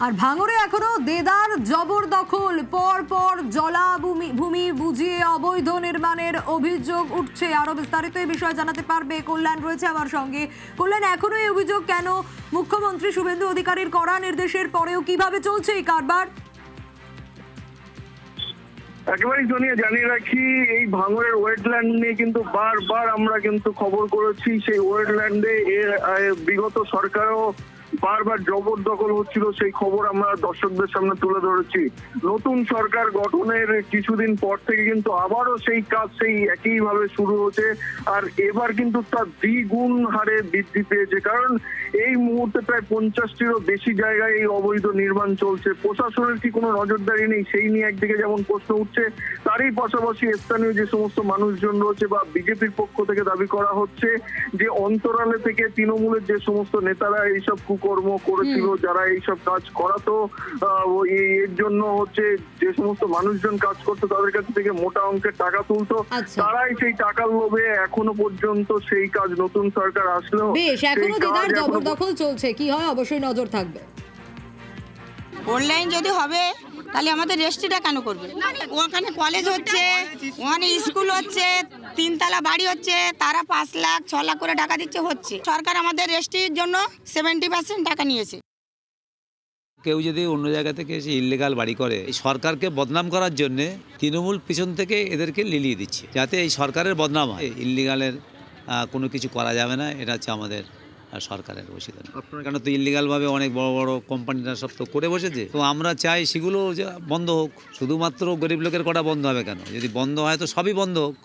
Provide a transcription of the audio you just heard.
আর ভাঙড়ে এখনো দেদার জবরদখল, পর পর জলাভূমি বুঝিয়ে অবৈধ নির্মাণের অভিযোগ উঠছে। আরো বিস্তারিত এই বিষয়ে জানাতে পারবে কল্যাণ, রয়েছে আমার সঙ্গে। কল্যাণ, এখনো এই অভিযোগ কেন? মুখ্যমন্ত্রী শুভেন্দু অধিকারীর কড়া নির্দেশের পরেও কিভাবে চলছে এই কারবার? একেবারেই সোনিয়া, জানিয়ে রাখি, এই ভাঙড়ের ওয়েটল্যান্ড নিয়ে কিন্তু বারবার আমরা কিন্তু খবর করেছি। সেই ওয়েটল্যান্ডে বিগত সরকারও বারবার জবরদখল হচ্ছিল, সেই খবর আমরা দর্শকদের সামনে তুলে ধরেছি। নতুন সরকার গঠনের কিছুদিন পর থেকে কিন্তু আবারও সেই কাজ সেই একইভাবে শুরু হচ্ছে। আর এবার কিন্তু তার দ্বিগুণ হারে বৃদ্ধি পেয়েছে, কারণ এই মুহূর্তে প্রায় 50টিরও বেশি জায়গায় এই অবৈধ নির্মাণ চলছে। প্রশাসনের কি কোনো নজরদারি নেই, সেই নিয়ে একদিকে যেমন প্রশ্ন উঠছে, তারই পাশাপাশি স্থানীয় যে সমস্ত মানুষজন রয়েছে বা বিজেপির পক্ষ থেকে দাবি করা হচ্ছে যে অন্তরালে থেকে তৃণমূলের যে সমস্ত নেতারা এইসব কুকর্ম করেছিল, যারা এইসব কাজ করাতো, এর জন্য হচ্ছে যে সমস্ত মানুষজন কাজ করতো তাদের কাছ থেকে মোটা অঙ্কের টাকা তুলতো, তারাই সেই টাকার লোভে এখনো পর্যন্ত সেই কাজ নতুন সরকার আসলেও বেশ, এখনো দেদার জবরদখল চলছে। কি হয় অবশ্যই নজর থাকবে। অনলাইন যদি হবে তাহলে আমাদের রেস্ট্রিটা কেন করবে? ওখানে কলেজ হচ্ছে, ওখানে স্কুল হচ্ছে, 3 তলা বাড়ি হচ্ছে, তারা 5 লাখ 6 লাখ করে টাকা দিচ্ছে। সরকার আমাদের রেস্ট্রির জন্য 70% টাকা নিয়েছে। কেউ যদি অন্য জায়গা থেকে এসে ইল্লিগাল বাড়ি করে, এই সরকারকে বদনাম করার জন্য তৃণমূল পিছন থেকে এদেরকে লিলিয়ে দিচ্ছে, যাতে এই সরকারের বদনাম হয়। ইল্লিগালের কোনো কিছু করা যাবে না, এটা হচ্ছে আমাদের সরকারের বসিদান। কেন তো ইল্লিগালভাবে অনেক বড় বড় কোম্পানিরা সব তো করে বসেছে, তো আমরা চাই সেগুলো বন্ধ হোক। শুধুমাত্র গরিব লোকের কটা বন্ধ হবে কেন? যদি বন্ধ হয় তো সবই বন্ধ হোক।